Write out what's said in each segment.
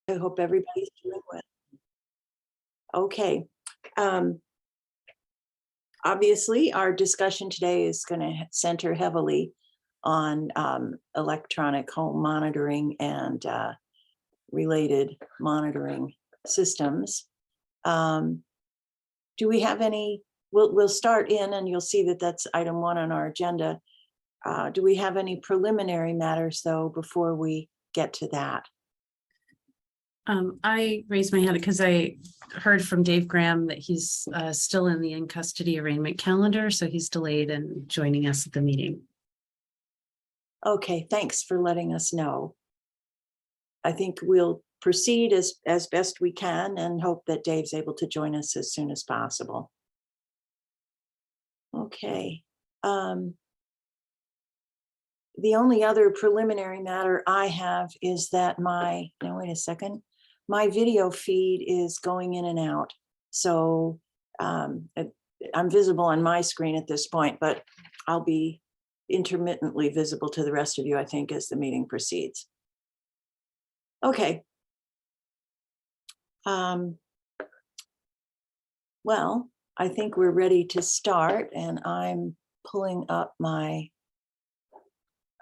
I hope everybody's doing well. Okay. Obviously, our discussion today is going to center heavily on electronic home monitoring and related monitoring systems. Do we have any? We'll start in, and you'll see that that's item 1 on our agenda. Do we have any preliminary matters, though, before we get to that? I raised my hand because I heard from Dave Graham that he's still in the in-custody arraignment calendar, so he's delayed in joining us at the meeting. Okay, thanks for letting us know. I think we'll proceed as best we can and hope that Dave's able to join us as soon as possible. Okay. The only other preliminary matter I have is that my video feed is going in and out. So I'm visible on my screen at this point, but I'll be intermittently visible to the rest of you, I think, as the meeting proceeds. Okay. Well, I think we're ready to start, and I'm pulling up my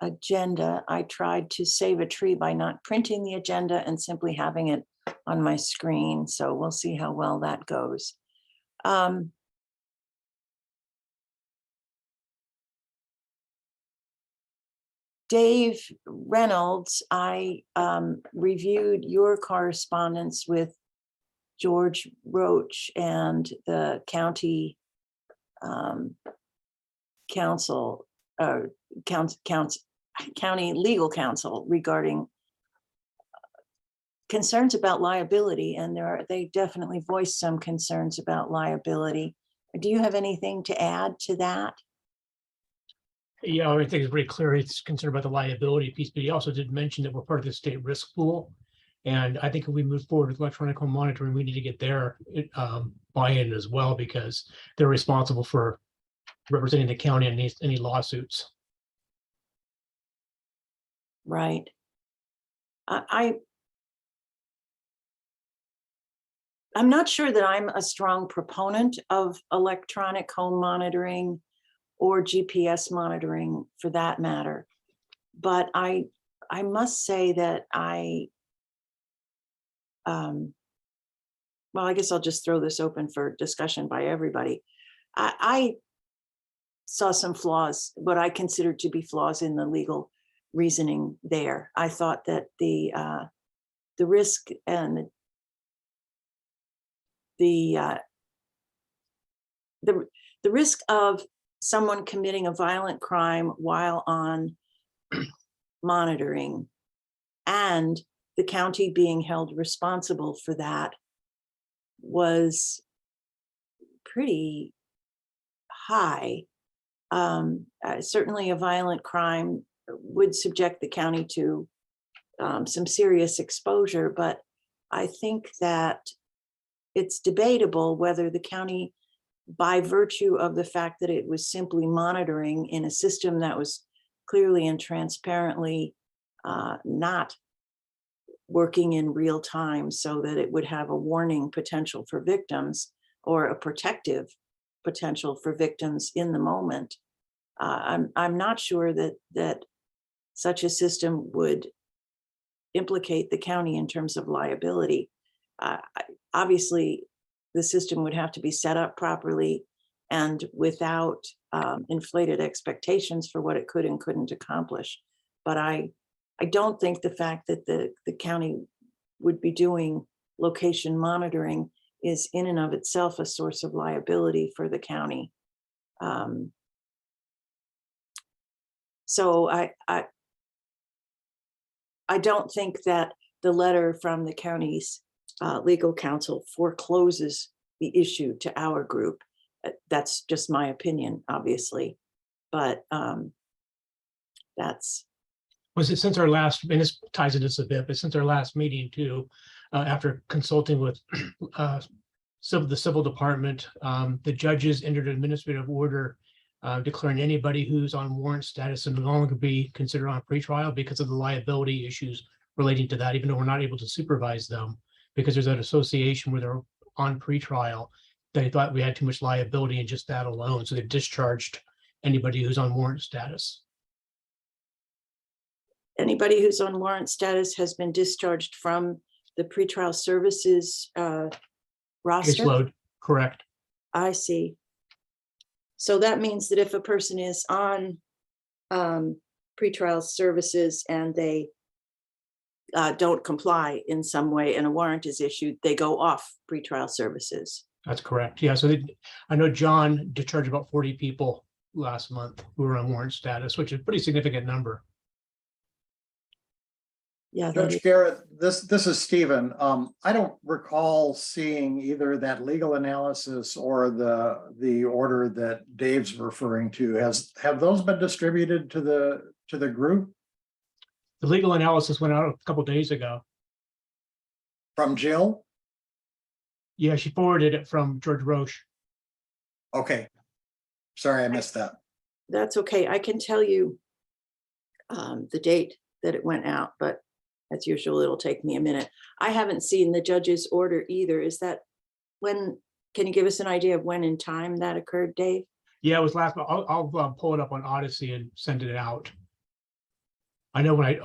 agenda. I tried to save a tree by not printing the agenda and simply having it on my screen. So we'll see how well that goes. Dave Reynolds, I reviewed your correspondence with George Roach and the county county legal counsel regarding concerns about liability, and they definitely voiced some concerns about liability. Do you have anything to add to that? Yeah, I think it's very clear he's concerned about the liability piece, but he also did mention that we're part of the state risk pool. And I think if we move forward with electronic home monitoring, we need to get their buy-in as well, because they're responsible for representing the county in any lawsuits. Right. I'm not sure that I'm a strong proponent of electronic home monitoring or GPS monitoring for that matter. But I must say that well, I guess I'll just throw this open for discussion by everybody. I saw some flaws, what I considered to be flaws in the legal reasoning there. I thought that the risk and the risk of someone committing a violent crime while on monitoring and the county being held responsible for that was pretty high. Certainly a violent crime would subject the county to some serious exposure, but I think that it's debatable whether the county, by virtue of the fact that it was simply monitoring in a system that was clearly and transparently not working in real time so that it would have a warning potential for victims or a protective potential for victims in the moment. I'm not sure that such a system would implicate the county in terms of liability. Obviously, the system would have to be set up properly and without inflated expectations for what it could and couldn't accomplish. But I don't think the fact that the county would be doing location monitoring is in and of itself a source of liability for the county. So I don't think that the letter from the county's legal counsel forecloses the issue to our group. That's just my opinion, obviously, but that's. Was it since our last, and this ties into this a bit, but since our last meeting too, after consulting with the civil department, the judges entered an administrative order declaring anybody who's on warrant status and no longer be considered on pretrial because of the liability issues relating to that, even though we're not able to supervise them, because there's an association where they're on pretrial. They thought we had too much liability in just that alone, so they discharged anybody who's on warrant status. Anybody who's on warrant status has been discharged from the pretrial services roster? Caseload, correct. I see. So that means that if a person is on pretrial services and they don't comply in some way and a warrant is issued, they go off pretrial services. That's correct. Yeah, so I know John discharged about 40 people last month who were on warrant status, which is a pretty significant number. Yeah. that Judge is- Garrett, this is Stephen. I don't recall seeing either that legal analysis or the order that Dave's referring to. Have those been distributed to the group The legal analysis went out a couple days ago. from Jill? Yeah, she forwarded it from George Roche. Okay. Sorry, I missed that. That's okay. I can tell you the date that it went out, but as usual, it'll take me a minute. I haven't seen the judge's order either. Is that when, can you give us an idea of when in time that occurred, Dave? Yeah, it was last month. I'll pull it up on Odyssey and send it out. I know when I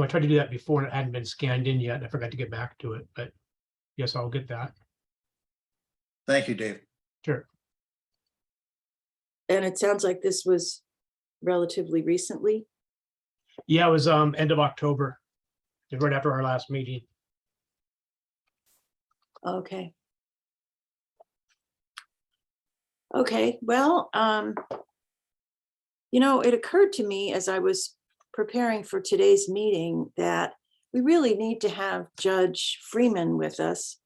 tried to do that before and it hadn't been scanned in yet. I forgot to get back to it, but yes, I'll get that. Thank you, Dave. Sure. And it sounds like this was relatively recently. Yeah, it was end of October, right after our last meeting. Okay. Okay, well, it occurred to me as I was preparing for today's meeting that we really need to have Judge Freeman with us.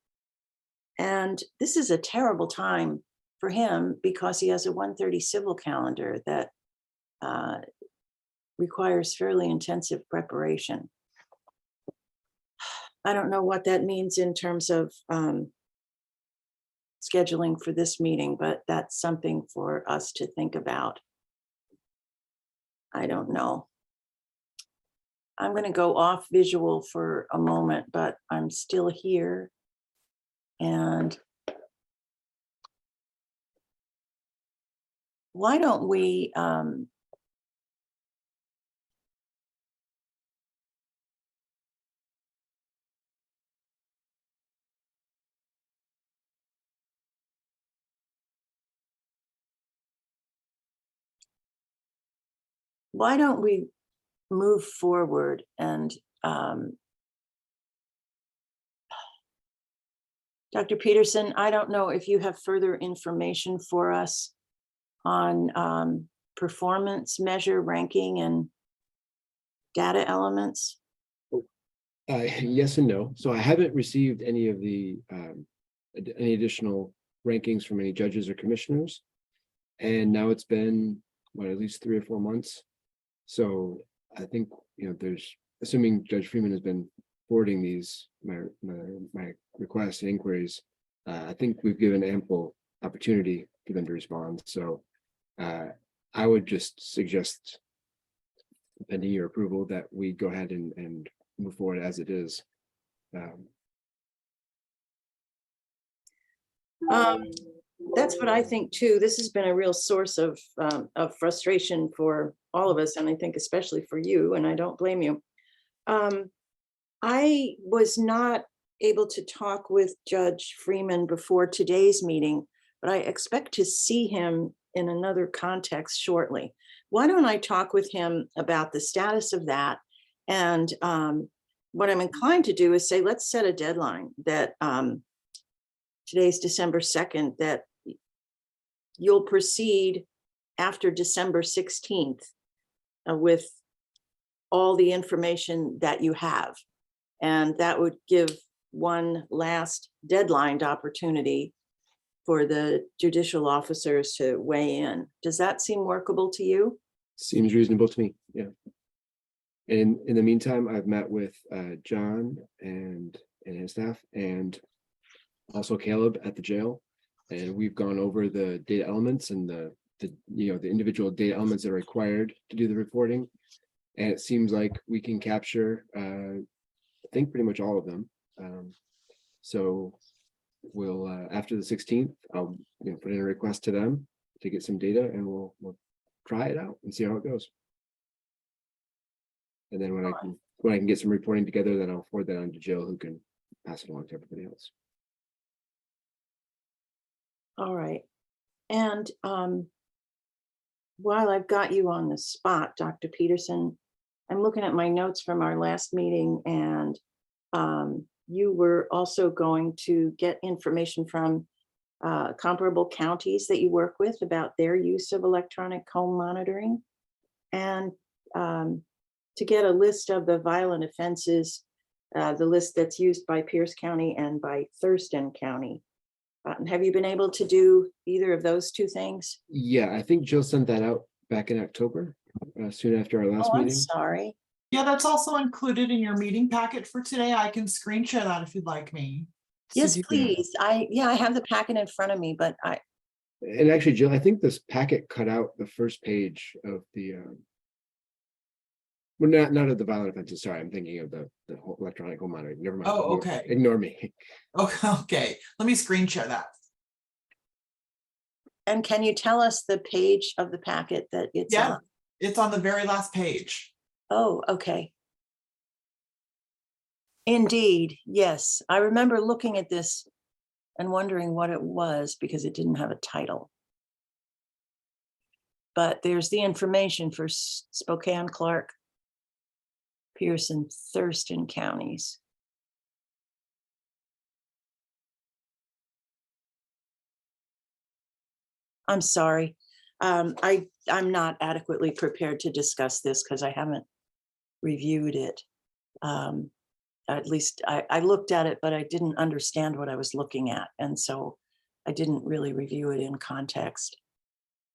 And this is a terrible time for him because he has a 1:30 civil calendar that requires fairly intensive preparation. I don't know what that means in terms of scheduling for this meeting, but that's something for us to think about. I don't know. I'm going to go off visual for a moment, but I'm still here. And why don't we move forward and Dr. Peterson, I don't know if you have further information for us on performance measure ranking and data elements. Yes and no. So I haven't received any of the any additional rankings from any judges or commissioners. And now it's been at least 3 or 4 months. So I think, there's, assuming Judge Freeman has been forwarding these, my requests and inquiries, I think we've given ample opportunity for them to respond. So I would just suggest, pending your approval, that we go ahead and move forward as it is. That's what I think too. This has been a real source of frustration for all of us, and I think especially for you, and I don't blame you. I was not able to talk with Judge Freeman before today's meeting, but I expect to see him in another context shortly. Why don't I talk with him about the status of that? And what I'm inclined to do is say, let's set a deadline that today's December 2nd, that you'll proceed after December 16th with all the information that you have. And that would give one last deadline opportunity for the judicial officers to weigh in. Does that seem workable to you? Seems reasonable to me. Yeah. And in the meantime, I've met with John and his staff, and also Caleb at the jail, and we've gone over the data elements and the individual data elements that are required to do the reporting. And it seems like we can capture, I think pretty much all of them. So we'll, after the 16th, I'll put in a request to them to get some data, and we'll try it out and see how it goes. And then when I can get some reporting together, then I'll forward that on to Jill, who can pass it along to everybody else. All right. And while I've got you on the spot, Dr. Peterson, I'm looking at my notes from our last meeting, and you were also going to get information from comparable counties that you work with about their use of electronic home monitoring, and to get a list of the violent offenses, the list that's used by Pierce County and by Thurston County. Have you been able to do either of those two things? Yeah, I think Jill sent that out back in October, soon after our last Oh, I'm meeting. sorry. Yeah, that's also included in your meeting packet for today. I can screen share that if you'd like me. to Yes, do that. please. I have the packet in front of me, but And actually, Jill, I think this packet cut out the first page of the well, not of the violent offenses. Sorry, I'm thinking of the whole electronic home monitoring. Never mind. Oh, okay. Ignore me. Okay, let me screen share that. and can you tell us the page of the packet that it's Yeah, on? it's on the very last page. Oh, okay. Indeed, yes. I remember looking at this and wondering what it was because it didn't have a title. But there's the information for Spokane, Clark, Pierce, and Thurston counties. I'm sorry. I'm not adequately prepared to discuss this because I haven't reviewed it. At least I looked at it, but I didn't understand what I was looking at. And so I didn't really review it in context.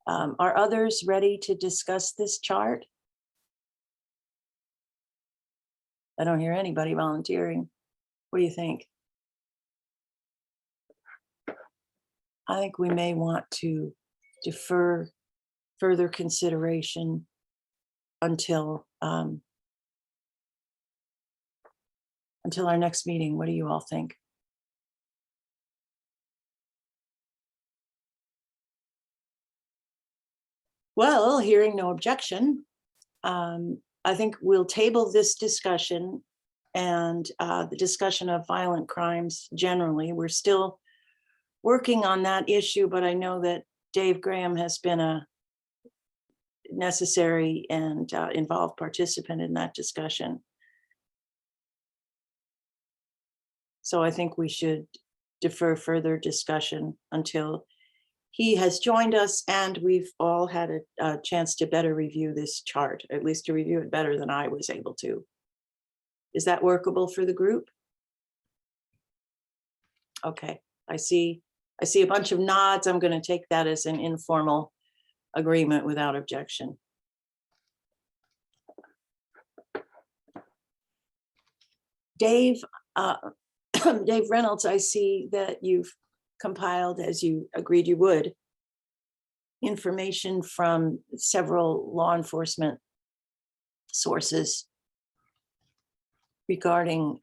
Are others ready to discuss this chart? I don't hear anybody volunteering. What do you think? I think we may want to defer further consideration until our next meeting. What do you all think? Well, hearing no objection, I think we'll table this discussion and the discussion of violent crimes generally. We're still working on that issue, but I know that Dave Graham has been a necessary and involved participant in that discussion. So I think we should defer further discussion until he has joined us and we've all had a chance to better review this chart, at least to review it better than I was able to. Is that workable for the group? Okay, I see a bunch of nods. I'm going to take that as an informal agreement without objection. Dave, Dave Reynolds, I see that you've compiled, as you agreed you would, information from several law enforcement sources regarding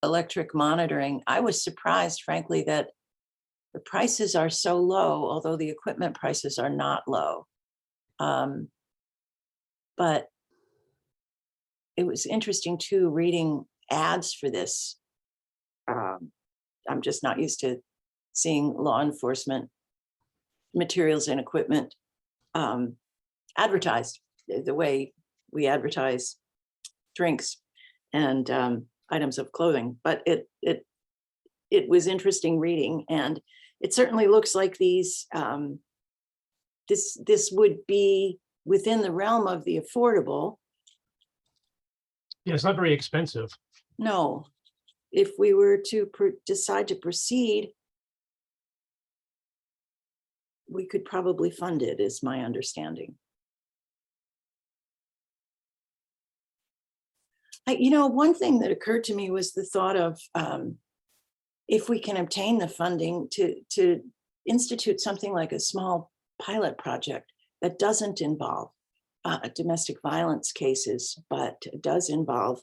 electric monitoring. I was surprised, frankly, that the prices are so low, although the equipment prices are not low. But it was interesting too, reading ads for this. I'm just not used to seeing law enforcement materials and equipment advertised the way we advertise drinks and items of clothing. But it was interesting reading, and it certainly looks like these this would be within the realm of the affordable. Yeah, it's not very expensive. No, if we were to decide to proceed, we could probably fund it, is my understanding. One thing that occurred to me was the thought of if we can obtain the funding to institute something like a small pilot project that doesn't involve domestic violence cases, but it does involve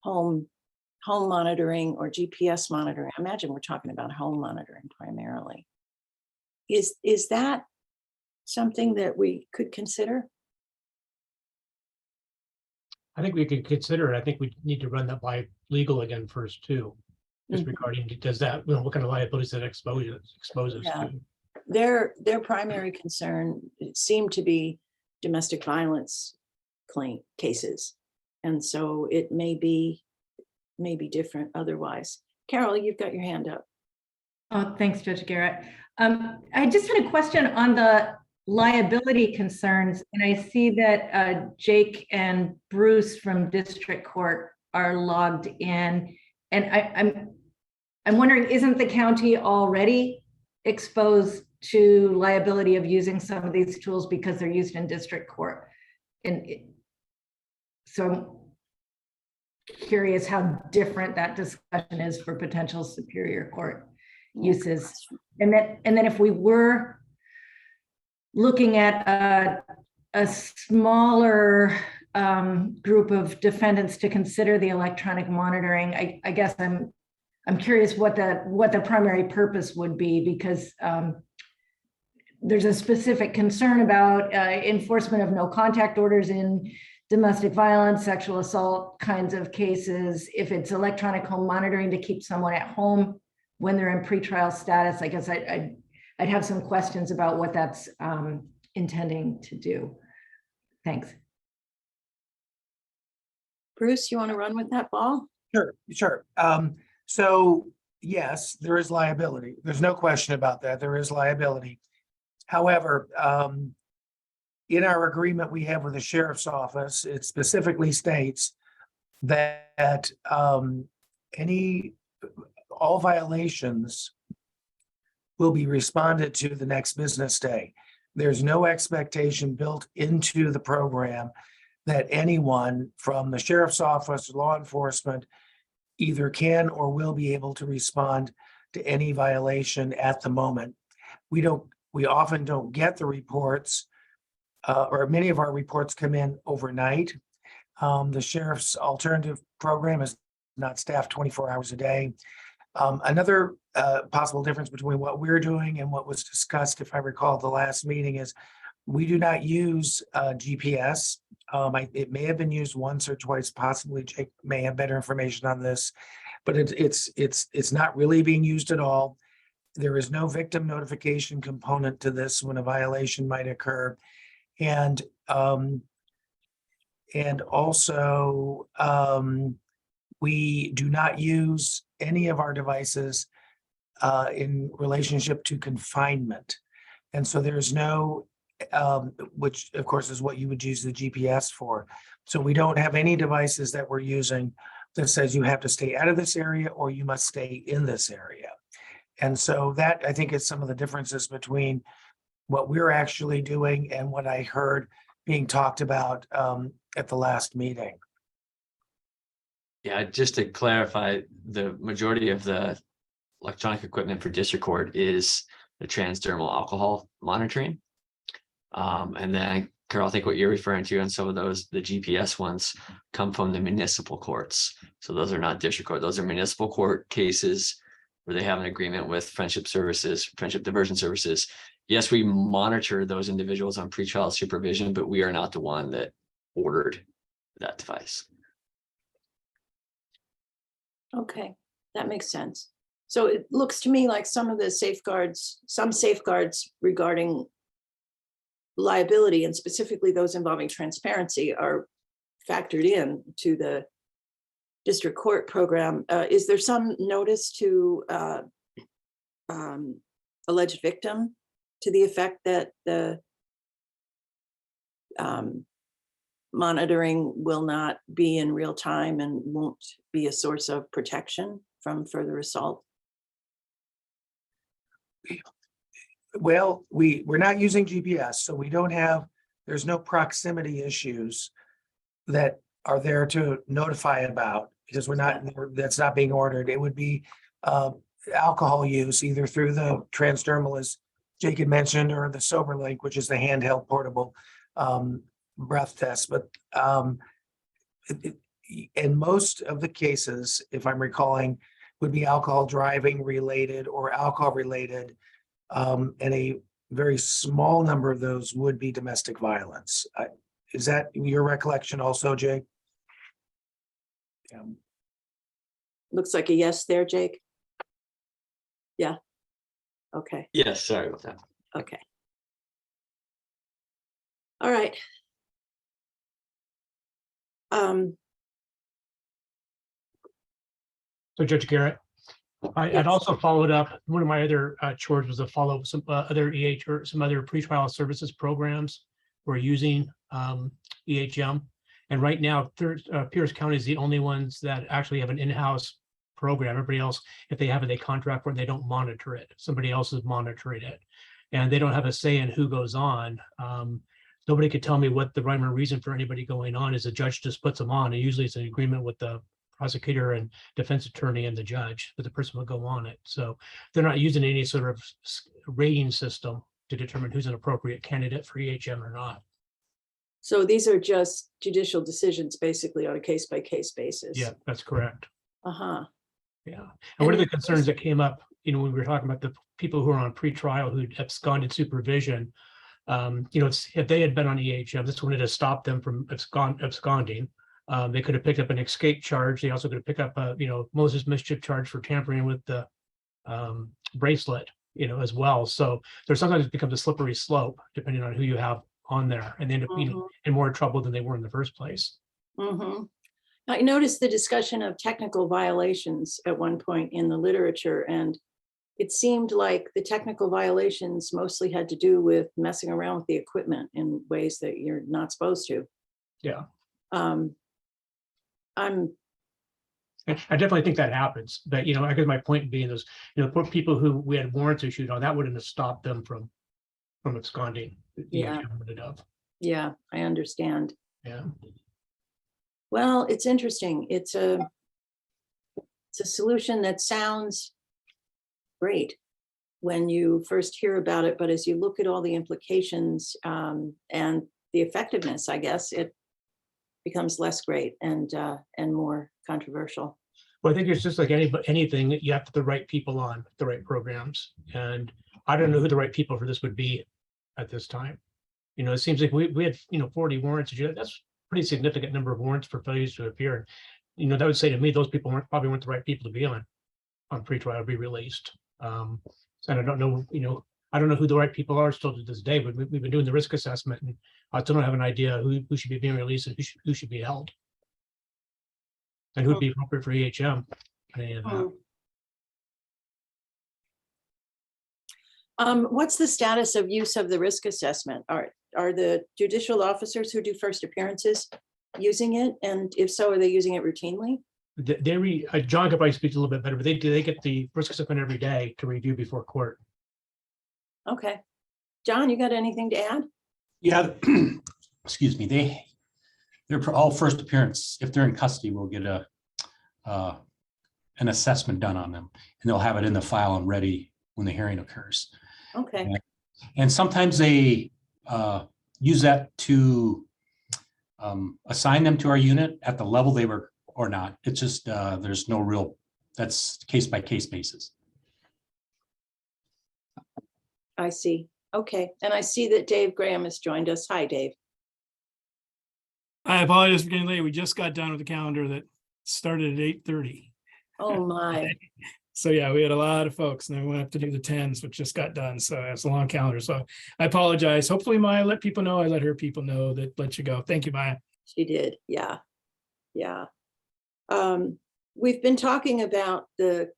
home monitoring or GPS monitoring. I imagine we're talking about home monitoring primarily. Is that something that we could consider? I think we could consider it. I think we need to run that by legal again first too. Just Mhm. regarding, does that, what kind of liabilities that exposes Yeah. to? Their primary concern seemed to be domestic violence cases. And so it may be different otherwise. Carol, you've got your hand up. Oh, thanks, Judge Garrett. I just had a question on the liability concerns, and I see that Jake and Bruce from District Court are logged in, and I'm wondering, isn't the county already exposed to liability of using some of these tools because they're used in District Court? So I'm curious how different that discussion is for potential Superior Court uses. And then if we were looking at a smaller group of defendants to consider the electronic monitoring, I guess I'm curious what the primary purpose would be, because there's a specific concern about enforcement of no contact orders in domestic violence, sexual assault kinds of cases. If it's electronic home monitoring to keep someone at home when they're in pretrial status, I guess I'd have some questions about what that's intending to do. Thanks. Bruce, you want to run with that ball? Sure. So yes, there is liability. There's no question about that. There is liability. However, in our agreement we have with the sheriff's office, it specifically states that all violations will be responded to the next business day. There's no expectation built into the program that anyone from the sheriff's office, law enforcement, either can or will be able to respond to any violation at the moment. We often don't get the reports, or many of our reports come in overnight. The sheriff's alternative program is not staffed 24 hours a day. Another possible difference between what we're doing and what was discussed, if I recall the last meeting, is we do not use GPS. It may have been used once or twice, possibly Jake may have better information on this, but it's not really being used at all. There is no victim notification component to this when a violation might occur. And also we do not use any of our devices in relationship to confinement. And so there's no, which of course is what you would use the GPS for. So we don't have any devices that we're using that says you have to stay out of this area or you must stay in this area. And so that, I think, is some of the differences between what we're actually doing and what I heard being talked about at the last meeting. Yeah, just to clarify, the majority of the electronic equipment for district court is the transdermal alcohol monitoring. And then, Carol, I think what you're referring to and some of those, the GPS ones, come from the municipal courts. So those are not district court, those are municipal court cases where they have an agreement with friendship diversion services. Yes, we monitor those individuals on pretrial supervision, but we are not the one that ordered that device. Okay, that makes sense. So it looks to me like some safeguards regarding liability, and specifically those involving transparency, are factored in to the district court program. Is there some notice to alleged victim to the effect that the monitoring will not be in real time and won't be a source of protection from further assault? Well, we're not using GPS, so we don't have, there's no proximity issues that are there to notify about, because we're not, that's not being ordered. It would be alcohol use either through the transdermal, as Jake had mentioned, or the SoberLink, which is the handheld portable breath test, but in most of the cases, if I'm recalling, would be alcohol driving related or alcohol related. And a very small number of those would be domestic violence. Is that your recollection also, Jake? Yeah. Looks like a yes there, Jake. Yeah. Okay, Yes, sorry about that. okay. All right. So Judge Garrett, I'd Yes. also followed up, one of my other chores was to follow up some other EH or some other pretrial services programs we're using EHM. And right now, Pierce County is the only ones that actually have an in-house program. Everybody else, if they have it, they contract for it, and they don't monitor it. Somebody else is monitoring it. And they don't have a say in who goes on. Nobody could tell me what the rhyme or reason for anybody going on is. The judge just puts them on, and usually it's an agreement with the prosecutor and defense attorney and the judge, but the person will go on it. So they're not using any sort of rating system to determine who's an appropriate candidate for EHM or not. So these are just judicial decisions, basically on a case-by-case basis. Yeah, that's correct. Uh-huh. Yeah. And one of the concerns that came up, when we were talking about the people who are on pretrial who absconded supervision, if they had been on EHM, this wouldn't have stopped them from absconding. They could have picked up an escape charge. They also could have picked up a, Moses mischief charge for tampering with the bracelet, as well. So there sometimes becomes a slippery slope depending on who you have on there, and they end up being in more trouble than they were in the first place. Mm-hmm. I noticed the discussion of technical violations at one point in the literature, and it seemed like the technical violations mostly had to do with messing around with the equipment in ways that you're not supposed to. Yeah. I definitely think that happens, but I guess my point being those, poor people who we had warrants issued on, that wouldn't have stopped them from absconding. Yeah. Yeah, I understand. Yeah. Well, it's interesting. It's a solution that sounds great when you first hear about it, but as you look at all the implications and the effectiveness, I guess it becomes less great and more controversial. Well, I think it's just like anything, you have to put the right people on the right programs, and I don't know who the right people for this would be at this time. It seems like we had 40 warrants. That's a pretty significant number of warrants for failures to appear. That would say to me those people probably weren't the right people to be on pretrial to be released. And I don't know, I don't know who the right people are still to this day, but we've been doing the risk assessment, and I still don't have an idea who should be being released and who should be held, and who would be appropriate for EHM. What's the status of use of the risk assessment? Are the judicial officers who do first appearances using it? And if so, are they using it routinely? John could probably speak a little bit better, but they get the risk assessment every day to review before court. Okay. John, you got anything to add? Yeah, excuse me. They're all first appearance. If they're in custody, we'll get an assessment done on them, and they'll have it in the file and ready when the hearing occurs. Okay. And sometimes they use that to assign them to our unit at the level they were or not. It's just there's no real, that's case by case basis. I see. Okay. And I see that Dave Graham has joined us. Hi, Dave. I apologize for getting late. We just got done with the calendar that started at 8:30. Oh my. So yeah, we had a lot of folks, and then we went up to do the 10s, which just got done. So it's a long calendar. So I apologize. Hopefully Maya let people know. I let her people know that let you go. Thank you, Maya. She did. Yeah. Yeah. We've been talking about the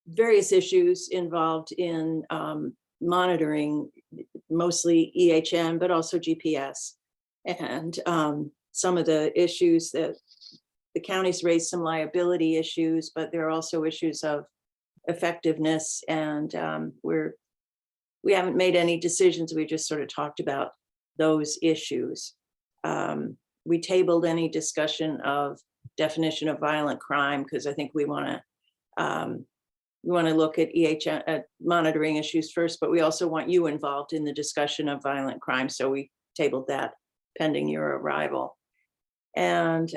various issues involved in monitoring, mostly EHM, but also GPS. And some of the issues that the county's raised, some liability issues, but there are also issues of effectiveness. And we haven't made any decisions. We just sort of talked about those issues. We tabled any discussion of definition of violent crime because I think we want to we want to look at at monitoring issues first, but we also want you involved in the discussion of violent crime. So we tabled that pending your arrival. And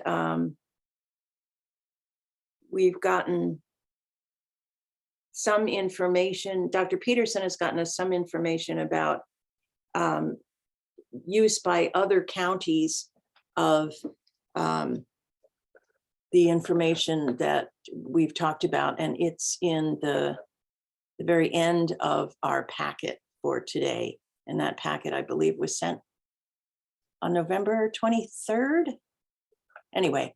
we've gotten some information. Dr. Peterson has gotten us some information about use by other counties of the information that we've talked about, and it's in the very end of our packet for today. And that packet, I believe, was sent on November 23rd. Anyway,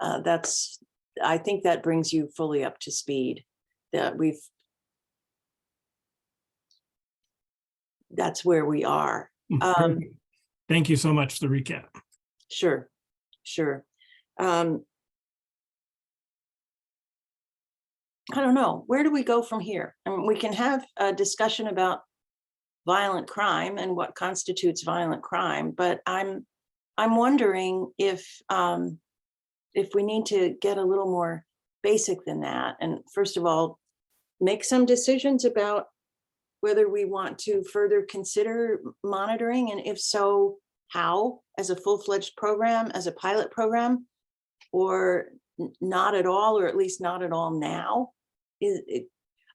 I think that brings you fully up to speed. That's where we are. Perfect. Thank you so much for the recap. Sure. I don't know, where do we go from here? I mean, we can have a discussion about violent crime and what constitutes violent crime, but I'm wondering if we need to get a little more basic than that. And first of all, make some decisions about whether we want to further consider monitoring, and if so, how, as a full-fledged program, as a pilot program, or not at all, or at least not at all now.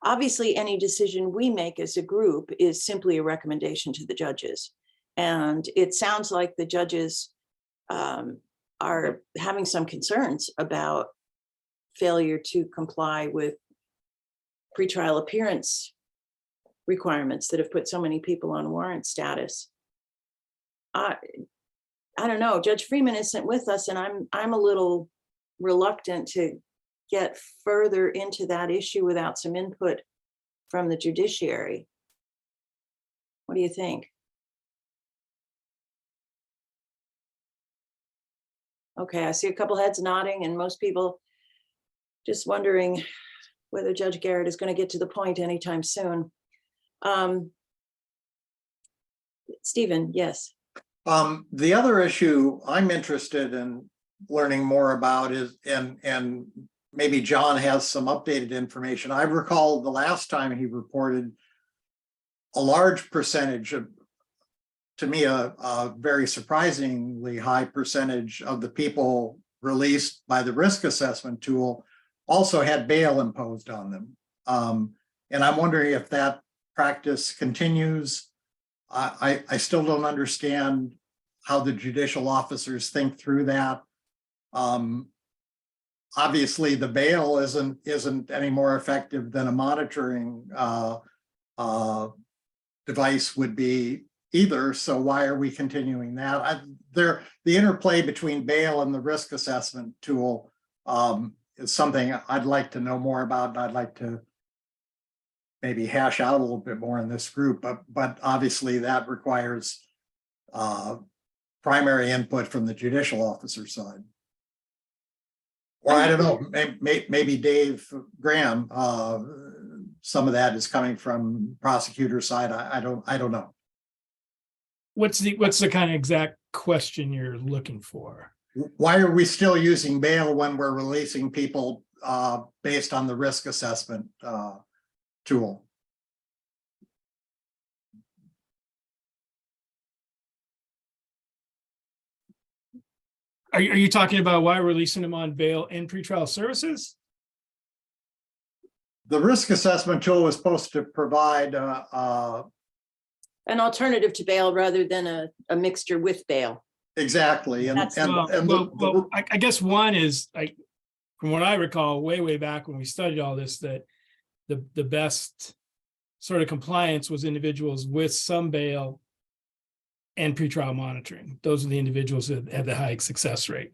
Obviously, any decision we make as a group is simply a recommendation to the judges. And it sounds like the judges are having some concerns about failure to comply with pretrial appearance requirements that have put so many people on warrant status. I don't know, Judge Freeman isn't with us, and I'm a little reluctant to get further into that issue without some input from the judiciary. What do you think? Okay, I see a couple heads nodding and most people just wondering whether Judge Garrett is going to get to the point anytime soon. Stephen, yes. The other issue I'm interested in learning more about is, and maybe John has some updated information. I recall the last time he reported a large percentage of, to me, a very surprisingly high percentage of the people released by the risk assessment tool also had bail imposed on them. And I'm wondering if that practice continues. I still don't understand how the judicial officers think through that. Obviously, the bail isn't any more effective than a monitoring device would be either. So why are we continuing that? The interplay between bail and the risk assessment tool is something I'd like to know more about, and I'd like to maybe hash out a little bit more in this group. But obviously that requires primary input from the judicial officer side. Or I don't know, maybe Dave Graham, some of that is coming from prosecutor side. I don't know. What's the kind of exact question you're looking for? Why are we still using bail when we're releasing people based on the risk assessment tool? Are you talking about why we're releasing them on bail and pretrial services? The risk assessment tool was supposed to provide An alternative to bail rather than a mixture with bail. exactly. And I guess one is, from what I recall, way back when we studied all this, that the best sort of compliance was individuals with some bail and pretrial monitoring. Those are the individuals that have the high success rate.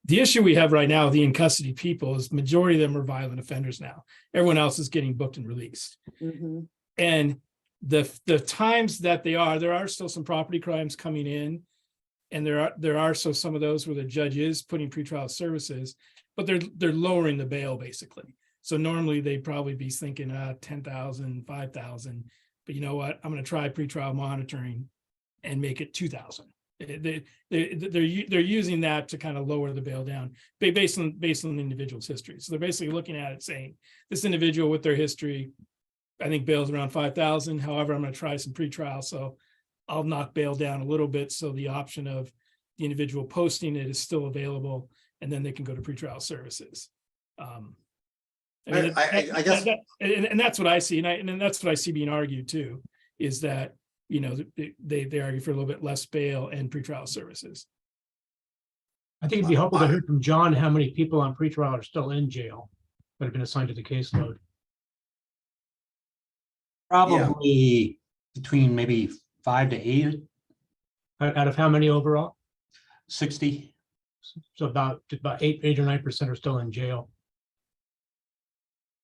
The issue we have right now with the in custody people is majority of them are violent offenders now. Everyone else is getting booked and released. Mm-hmm. And the times that there are still some property crimes coming in, and there are still some of those where the judge is putting pretrial services, but they're lowering the bail basically. So normally they'd probably be thinking 10,000, 5,000, but you know what? I'm going to try pretrial monitoring and make it 2,000. They're using that to kind of lower the bail down based on the individual's history. So they're basically looking at it saying, this individual with their history, I think bail's around 5,000. However, I'm going to try some pretrial, so I'll knock bail down a little bit. So the option of the individual posting it is still available, and then they can go to pretrial services. I guess- and that's what I see, and that's what I see being argued too, is that, you know, they argue for a little bit less bail and pretrial services. I think it'd be helpful to hear from John how many people on pretrial are still in jail that have been assigned to the caseload. Probably between maybe 5 to 8, Out of how many overall? 60. So about 8 or 9% are still in jail.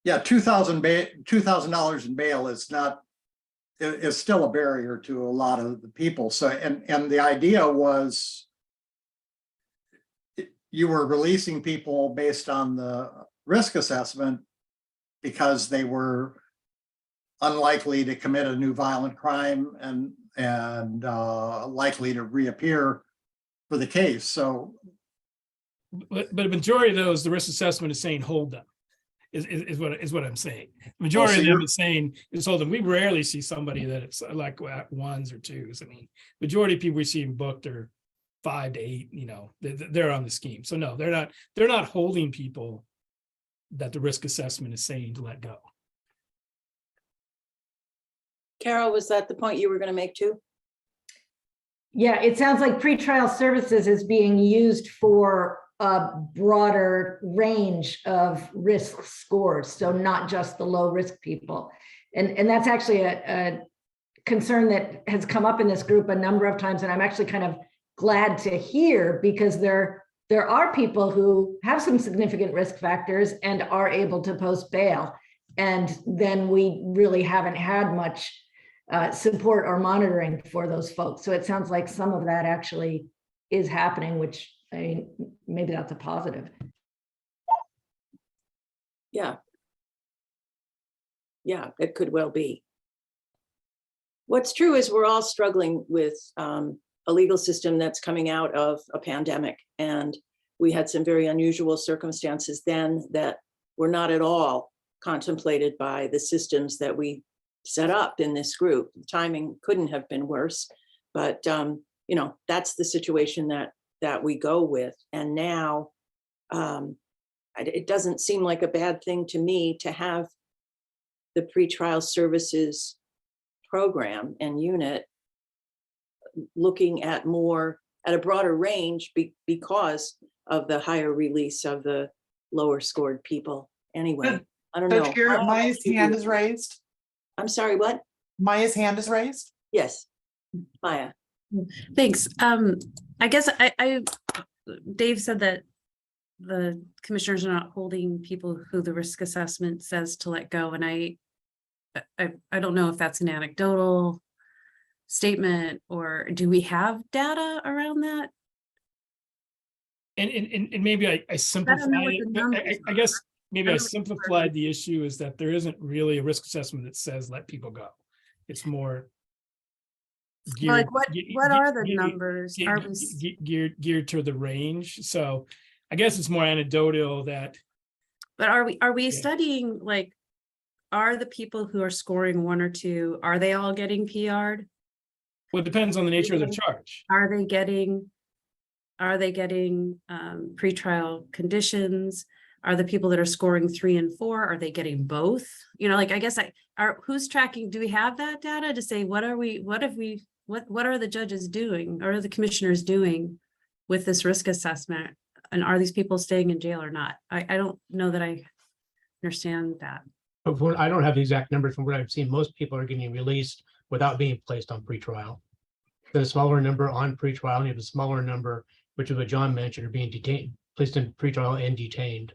Yeah, $2,000 in bail is not, is still a barrier to a lot of the people. So, and the idea was you were releasing people based on the risk assessment because they were unlikely to commit a new violent crime and likely to reappear for the case. So, but a majority of those, the risk assessment is saying hold them. Is what I'm saying. Majority of them is saying is hold them. We rarely see somebody that it's like ones or twos. I mean, majority of people we see booked are 5 to 8. You know, they're on the scheme. So no, they're not holding people that the risk assessment is saying to let go. Carol, was that the point you were going to make too? Yeah, it sounds like pretrial services is being used for a broader range of risk scores, so not just the low risk people. And that's actually a concern that has come up in this group a number of times, and I'm actually kind of glad to hear, because there are people who have some significant risk factors and are able to post bail, and then we really haven't had much support or monitoring for those folks. So it sounds like some of that actually is happening, which I mean, maybe that's a positive. Yeah. Yeah, it could well be. What's true is we're all struggling with a legal system that's coming out of a pandemic. And we had some very unusual circumstances then that were not at all contemplated by the systems that we set up in this group. The timing couldn't have been worse, but you know, that's the situation that we go with. And now it doesn't seem like a bad thing to me to have the pretrial services program and unit looking at a broader range because of the higher release of the lower scored people. Anyway, I don't know. Judge Garrett, Maya's hand is raised. I'm sorry, what? Maya's hand is raised. Yes, Maya. Thanks. I guess Dave said that the commissioners are not holding people who the risk assessment says to let go. And I don't know if that's an anecdotal statement, or do we have data around that? And maybe I simplified it. I guess maybe I simplified the issue is that there isn't really a risk assessment that says let people go. It's more geared, like what are the numbers? Are we geared to the range? So I guess it's more anecdotal that. But are we studying, like, are the people who are scoring 1 or 2, are they all getting PR'd? Well, it depends on the nature of the charge. Are they getting pretrial conditions? Are the people that are scoring 3 and 4, are they getting both? You know, like, I guess who's tracking? Do we have that data to say what are the judges doing, or are the commissioners doing with this risk assessment? And are these people staying in jail or not? I don't know that I understand that. But I don't have the exact numbers. From what I've seen, most people are getting released without being placed on pretrial. There's a smaller number on pretrial, and you have a smaller number, which is what John mentioned, are being detained, placed in pretrial and detained.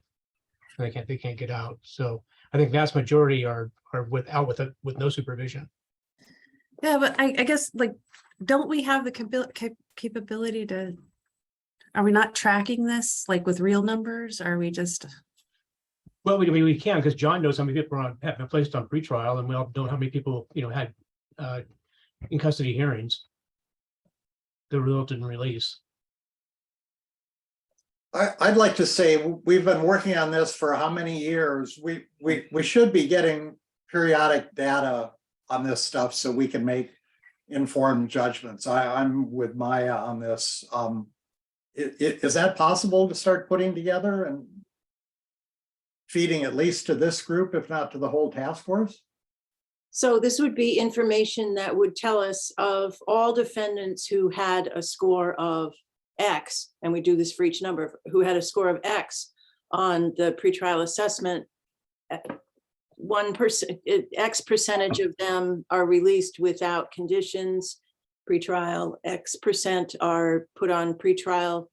And they can't get out. So I think vast majority are with no supervision. Yeah, but I guess, like, don't we have the capability to? Are we not tracking this, like, with real numbers? Are we just? Well, we can, because John knows how many people have been placed on pretrial, and we all know how many people had in custody hearings. that resulted in release. I'd like to say, we've been working on this for how many years? We should be getting periodic data on this stuff so we can make informed judgments. I'm with Maya on this. Is that possible to start putting together and feeding at least to this group, if not to the whole task force? So this would be information that would tell us of all defendants who had a score of X, and we do this for each number, who had a score of X on the pretrial assessment. 1%, X percentage of them are released without conditions. Pretrial, X percent are put on pretrial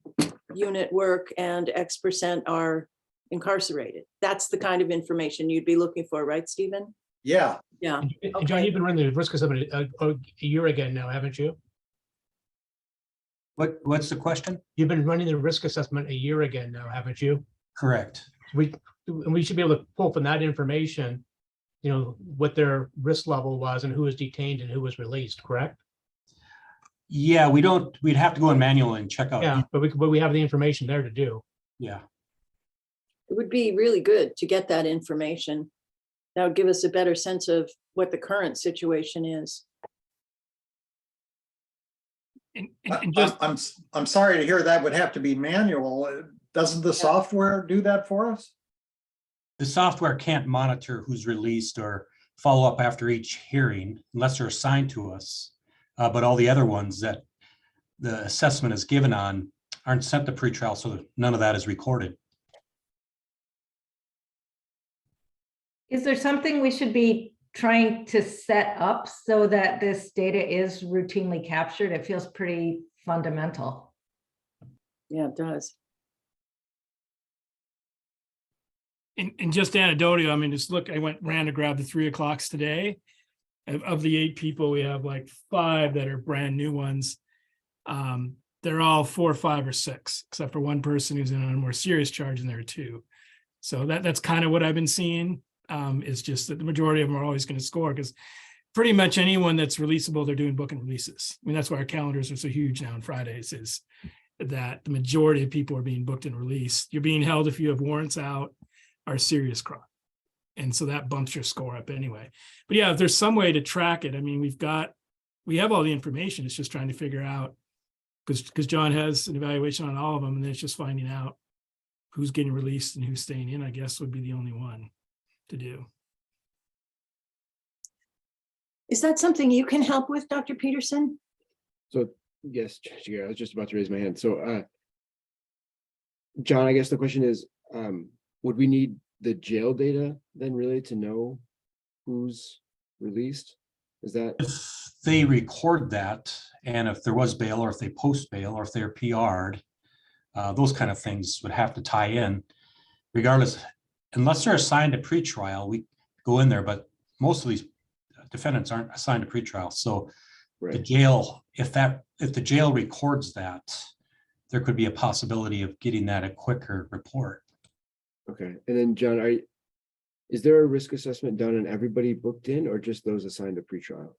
unit work, and X percent are incarcerated. That's the kind of information you'd be looking for, right, Stephen? Yeah. Yeah. And John, you've been running the risk assessment a year again now, haven't you? What's the question? You've been running the risk assessment a year again now, haven't you? Correct. We should be able to pull from that information, you know, what their risk level was and who was detained and who was released, correct? Yeah, we'd have to go in manual and check out. Yeah, but we have the information there to do. Yeah. It would be really good to get that information. That would give us a better sense of what the current situation is. And just, I'm sorry to hear that would have to be manual. Doesn't the software do that for us? The software can't monitor who's released or follow up after each hearing unless they're assigned to us. But all the other ones that the assessment is given on aren't sent to pretrial, so none of that is recorded. Is there something we should be trying to set up so that this data is routinely captured? It feels pretty fundamental. Yeah, it does. and just anecdotal, I mean, just look, ran to grab the 3 o'clocks today. Of the 8 people, we have like 5 that are brand new ones. They're all 4, 5, or 6, except for one person who's in on a more serious charge, and there are 2. So that's kind of what I've been seeing. Is just that the majority of them are always going to score, because pretty much anyone that's releasable, they're doing book and releases. I mean, that's why our calendars are so huge now on Fridays, is that the majority of people are being booked and released. You're being held if you have warrants out or serious crime. And so that bumps your score up anyway. But yeah, if there's some way to track it, I mean, we have all the information. It's just trying to figure out, because John has an evaluation on all of them, and then it's just finding out who's getting released and who's staying in, I guess, would be the only one to do. Is that something you can help with, Dr. Peterson? So yes, Chair, I was just about to raise my hand. So John, I guess the question is, would we need the jail data then really to know who's released? Is that? If they record that, and if there was bail, or if they post bail, or if they're PR'd, those kind of things would have to tie in. Regardless, unless they're assigned to pretrial, we go in there, but most of these defendants aren't assigned to pretrial. So Right. the jail, if the jail records that, there could be a possibility of getting that a quicker report. Okay, and then John, is there a risk assessment done on everybody booked in, or just those assigned to pretrial?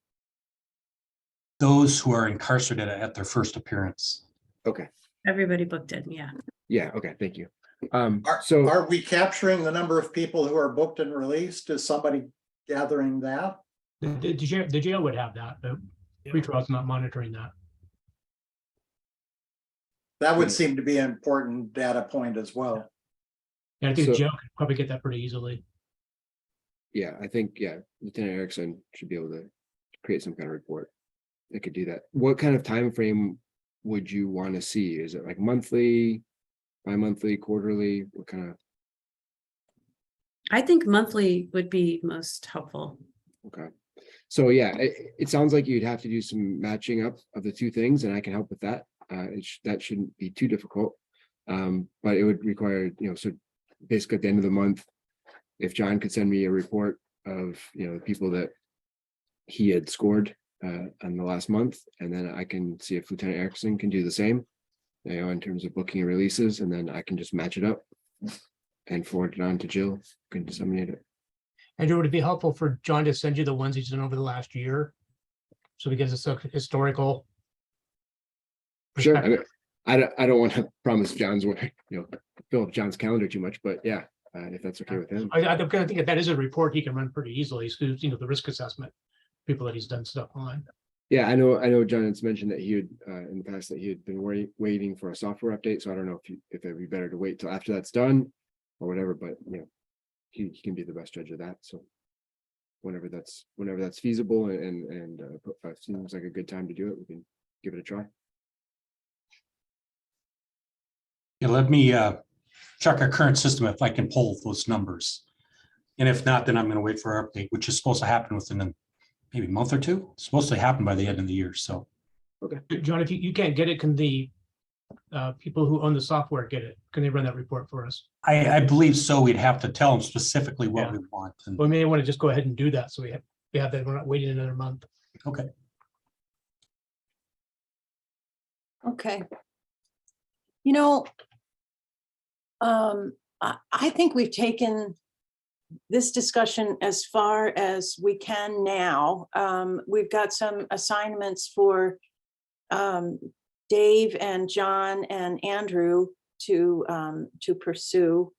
Those who are incarcerated at their first appearance. Okay, Everybody booked in, yeah. yeah, okay, thank you. So are we capturing the number of people who are booked and released? Is somebody gathering that? The jail would have that, but pretrial's not monitoring that. That would seem to be an important data point as well. And I think So- the jail could probably get that pretty easily. Yeah, I think, Lieutenant Erickson should be able to create some kind of report that could do that. What kind of time frame would you want to see? Is it like monthly, bi-monthly, quarterly? What kind of? I think monthly would be most helpful. Okay, so yeah, it sounds like you'd have to do some matching up of the two things, and I can help with that. That shouldn't be too difficult, but it would require, so basically at the end of the month, if John could send me a report of the people that he had scored on the last month, and then I can see if Lieutenant Erickson can do the same, in terms of booking and releases, and then I can just match it up and forward it on to Jill, can disseminate it. And would it be helpful for John to send you the ones he's done over the last year? So because it's a historical Sure. I perspective. mean, I don't want to promise John's way, fill up John's calendar too much, but yeah, if that's okay with him. I think that is a report he can run pretty easily, because, the risk assessment, people that he's done stuff on. Yeah, I know John has mentioned that he had in the past that he had been waiting for a software update. So I don't know if it'd be better to wait till after that's done or whatever, but he can be the best judge of that. So whenever that's feasible and seems like a good time to do it, we can give it a try. Yeah, let me check our current system if I can pull those numbers. And if not, then I'm going to wait for our update, which is supposed to happen within maybe a month or two. It's supposed to happen by the end of the year. So John, if you can't get it, can the people who own the software get it? Can they run that report for us? I believe so. We'd have to tell them specifically what Yeah. we want. And, We may want to just go ahead and do that, so we have that, we're not waiting another month. okay. Okay. I think we've taken this discussion as far as we can now. We've got some assignments for Dave and John and Andrew to pursue,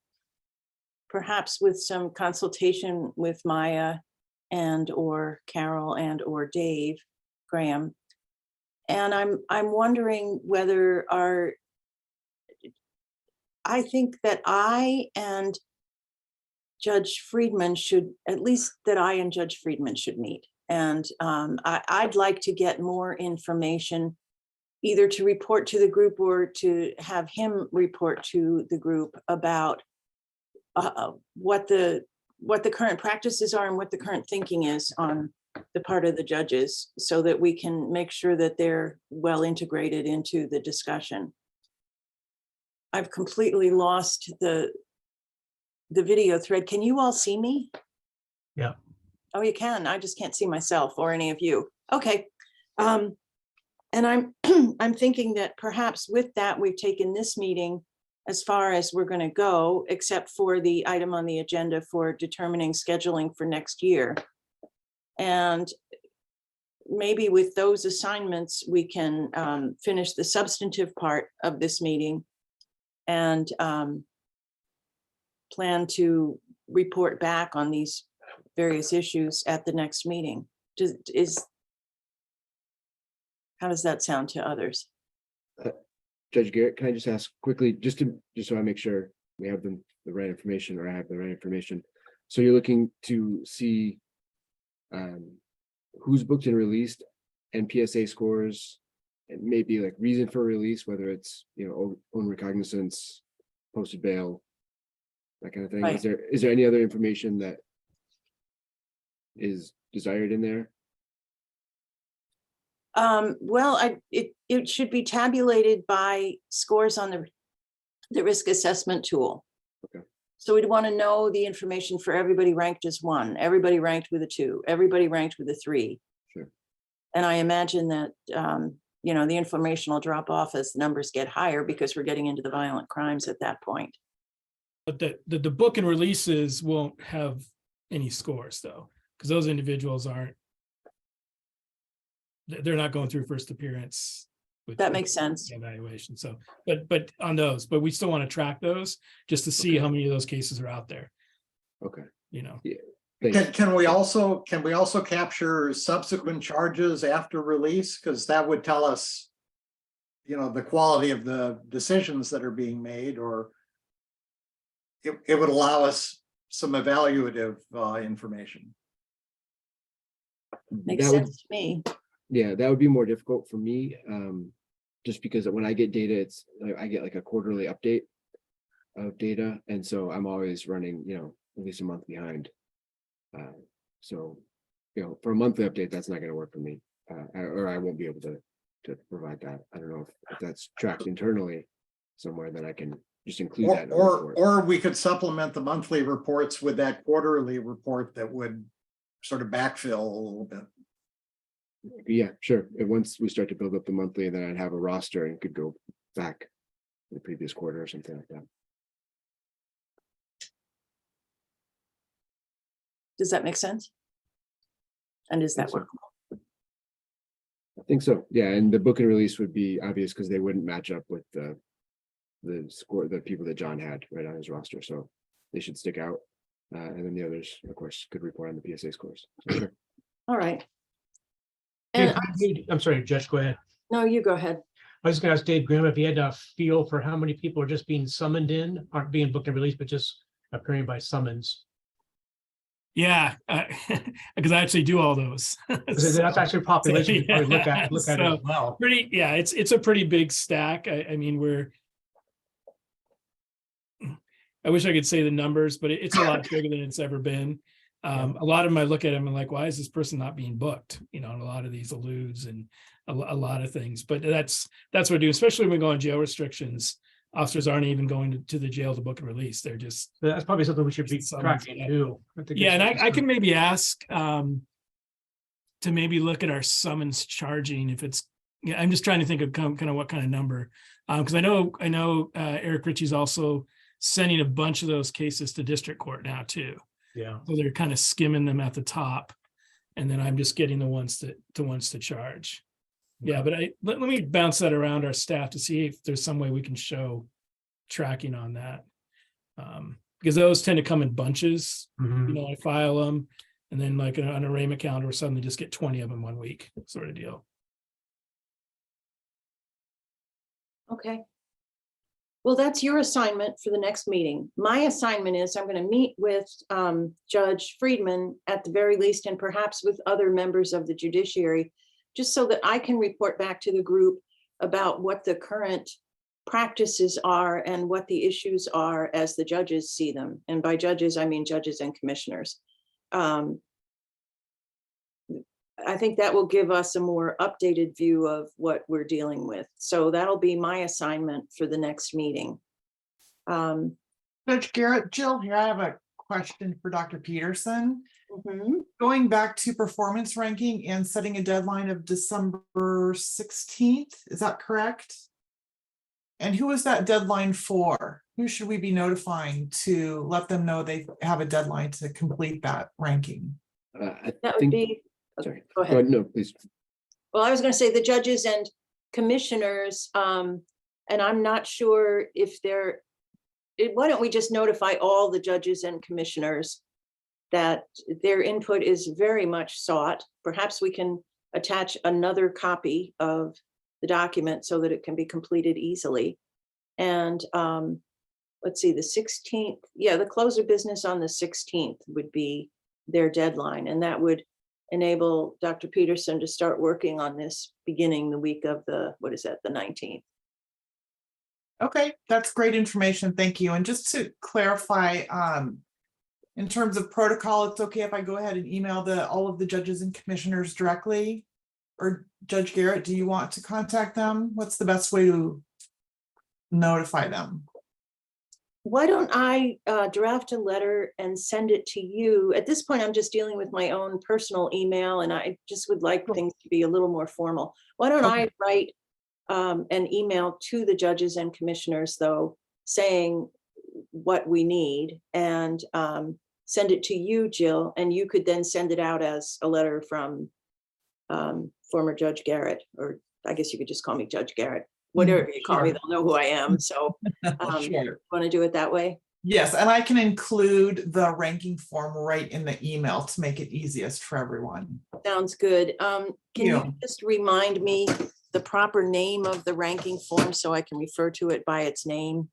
perhaps with some consultation with Maya and or Carol and or Dave Graham. And I'm wondering whether I think that I and Judge Friedman should, at least that I and Judge Friedman should meet. And I'd like to get more information, either to report to the group or to have him report to the group about what the current practices are and what the current thinking is on the part of the judges, so that we can make sure that they're well integrated into the discussion. I've completely lost the video thread. Can you all see me? Yeah. Oh, you can. I just can't see myself or any of you. Okay. And I'm I'm thinking that perhaps with that, we've taken this meeting as far as we're going to go, except for the item on the agenda for determining scheduling for next year. And maybe with those assignments, we can finish the substantive part of this meeting and plan to report back on these various issues at the next meeting. How does that sound to others? Judge Garrett, can I just ask quickly, just so I make sure we have the right information, or I have the right information. So you're looking to see who's booked and released, and PSA scores, and maybe like reason for release, whether it's own recognizance, posted bail, that kind of thing. Right. Is there any other information that is desired in there? Well, it should be tabulated by scores on the risk assessment tool. Okay. So we'd want to know the information for everybody ranked as 1, everybody ranked with a 2, everybody ranked with a 3. Sure. And I imagine that, the information will drop off as the numbers get higher, because we're getting into the violent crimes at that point. But the book and releases won't have any scores though, because those individuals they're not going through first appearance. That makes sense. Evaluation. So, but on those, but we still want to track those just to see how many of those cases are out there. Okay. Yeah. Thanks. Can we also capture subsequent charges after release? Because that would tell us, the quality of the decisions that are being made, or it would allow us some evaluative information. Makes That would- sense to me. Yeah, that would be more difficult for me, just because when I get data, I get like a quarterly update of data, and so I'm always running, at least a month behind. So, for a monthly update, that's not going to work for me, or I won't be able to provide that. I don't know if that's tracked internally somewhere, then I can just include that in the report. Or we could supplement the monthly reports with that quarterly report that would sort of backfill a little bit. Yeah, sure. And once we start to build up the monthly, then I'd have a roster and could go back to the previous quarter or something like that. Does that make sense? And is that so. workable? I think so. Yeah, and the book and release would be obvious because they wouldn't match up with the score, the people that John had right on his roster. So they should stick out. And then the others, of course, could report on the PSA scores. So sure. All right. Dave, And I'm sorry, Judge, go ahead. no, you go ahead. I was gonna ask Dave Graham if he had a feel for how many people are just being summoned in, aren't being booked and released, but just appearing by summons. Yeah, because I actually do all those. Because that's actually a population we probably look at it So, as well. pretty, yeah, it's a pretty big stack. I mean, I wish I could say the numbers, but it's a lot bigger than it's ever been. A lot of them I look at them and like, why is this person not being booked? You know, and a lot of these alludes and a lot of things, but that's what we do, especially when we go on jail restrictions. Officers aren't even going to the jail to book and release. They're just. That's probably something we should be tracking too. Yeah, and I can maybe ask to maybe look at our summons charging if it's. Yeah, I'm just trying to think of kind of what kind of number, because I know Eric Ritchie's also sending a bunch of those cases to district court now too. Yeah. So they're kind of skimming them at the top, and then I'm just getting the ones to charge. Yeah, but let me bounce that around our staff to see if there's some way we can show tracking on that. Because those tend to come in bunches. Mhm. You know, I file them, and then like on a RAIM account or suddenly just get 20 of them 1 week, sort of deal. Okay. Well, that's your assignment for the next meeting. My assignment is I'm going to meet with Judge Friedman at the very least, and perhaps with other members of the judiciary, just so that I can report back to the group about what the current practices are and what the issues are as the judges see them. And by judges, I mean judges and commissioners. I think that will give us a more updated view of what we're dealing with. So that'll be my assignment for the next meeting. Judge Garrett, Jill, here I have a question for Dr. Peterson. Mhm. Going back to performance ranking and setting a deadline of December 16th, is that correct? And who is that deadline for? Who should we be notifying to let them know they have a deadline to complete that ranking? I That would think, be, sorry. go ahead. No, please. Well, I was going to say the judges and commissioners, and I'm not sure if why don't we just notify all the judges and commissioners that their input is very much sought. Perhaps we can attach another copy of the document so that it can be completed easily. And let's see, the 16th, yeah, the close of business on the 16th would be their deadline. And that would enable Dr. Peterson to start working on this beginning the week of the 19th. Okay, that's great information. Thank you. And just to clarify, in terms of protocol, it's okay if I go ahead and email all of the judges and commissioners directly? Or Judge Garrett, do you want to contact them? What's the best way to notify them? Why don't I draft a letter and send it to you? At this point, I'm just dealing with my own personal email, and I just would like things to be a little more formal. Why don't I write an email to the judges and commissioners, though, saying what we need, and send it to you, Jill, and you could then send it out as a letter from former Judge Garrett, or I guess you could just call me Judge Garrett. Whatever you call me, they'll know who I am. So Sure. want to do it that way? Yes, and I can include the ranking form right in the email to make it easiest for everyone. Sounds good. Can Yeah. you just remind me the proper name of the ranking form so I can refer to it by its name?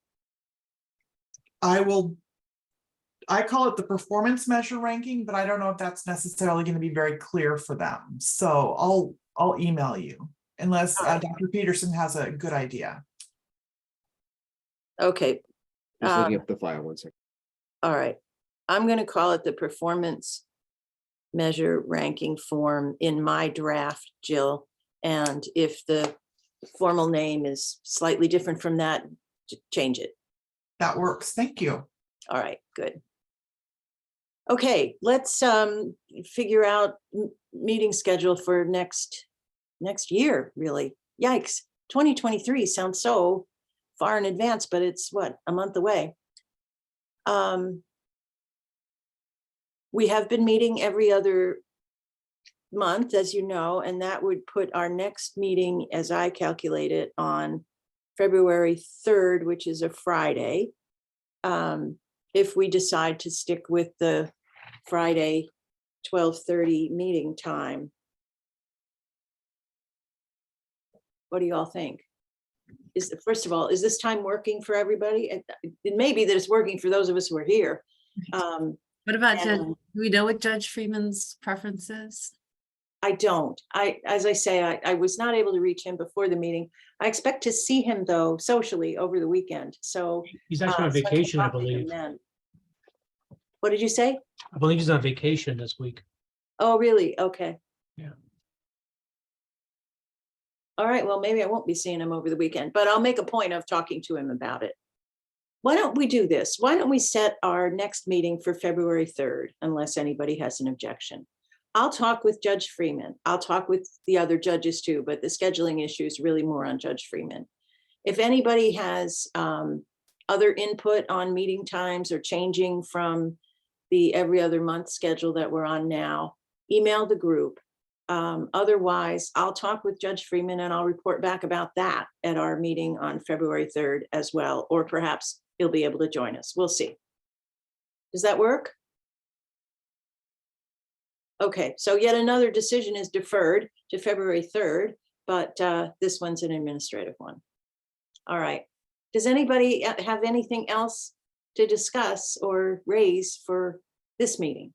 I call it the performance measure ranking, but I don't know if that's necessarily going to be very clear for them. So I'll email you unless Dr. Peterson has a good idea. Okay. Just looking up the file 1 second. All right. I'm going to call it the performance measure ranking form in my draft, Jill. And if the formal name is slightly different from that, change it. That works. Thank you. All right, good. Okay, let's figure out meeting schedule for next year, really. Yikes, 2023 sounds so far in advance, but it's what, a month away. We have been meeting every other month, as you know, and that would put our next meeting, as I calculate it, on February 3rd, which is a Friday. If we decide to stick with the Friday 12:30 meeting time. What do you all think? First of all, is this time working for everybody? It may be that it's working for those of us who are here. What about, And- do we know what Judge Freeman's preference is? I don't. As I say, I was not able to reach him before the meeting. I expect to see him though socially over the weekend. So. He's actually on so can vacation, I talk to him believe. then. What did you say? I believe he's on vacation this week. Oh, really? Okay. Yeah. All right, well, maybe I won't be seeing him over the weekend, but I'll make a point of talking to him about it. Why don't we do this? Why don't we set our next meeting for February 3rd, unless anybody has an objection? I'll talk with Judge Freeman. I'll talk with the other judges too, but the scheduling issue is really more on Judge Freeman. If anybody has other input on meeting times or changing from the every other month schedule that we're on now, email the group. Otherwise, I'll talk with Judge Freeman and I'll report back about that at our meeting on February 3rd as well, or perhaps he'll be able to join us. We'll see. Does that work? Okay, so yet another decision is deferred to February 3rd, but this one's an administrative one. All right. Does anybody have anything else to discuss or raise for this meeting?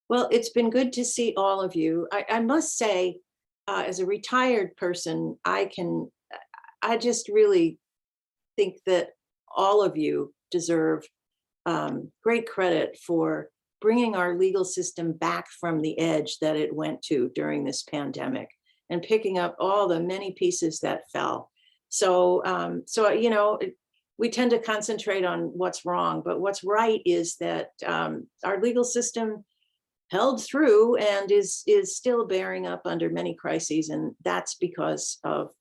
Well, it's been good to see all of you. I must say, as a retired person, I just really think that all of you deserve great credit for bringing our legal system back from the edge that it went to during this pandemic and picking up all the many pieces that fell. So, you know, we tend to concentrate on what's wrong, but what's right is that our legal system held through and is still bearing up under many crises. And that's because of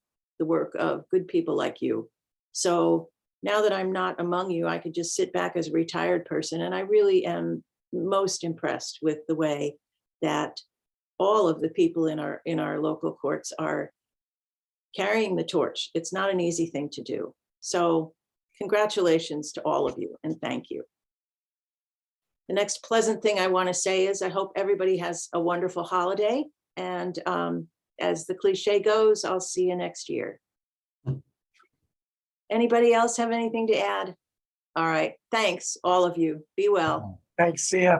the work of good people like you. So now that I'm not among you, I could just sit back as a retired person. And I really am most impressed with the way that all of the people in our local courts are carrying the torch. It's not an easy thing to do. So congratulations to all of you and thank you. The next pleasant thing I want to say is I hope everybody has a wonderful holiday. And as the cliche goes, I'll see you next year. Anybody else have anything to add? All right. Thanks, all of you. Be well. Thanks, see ya.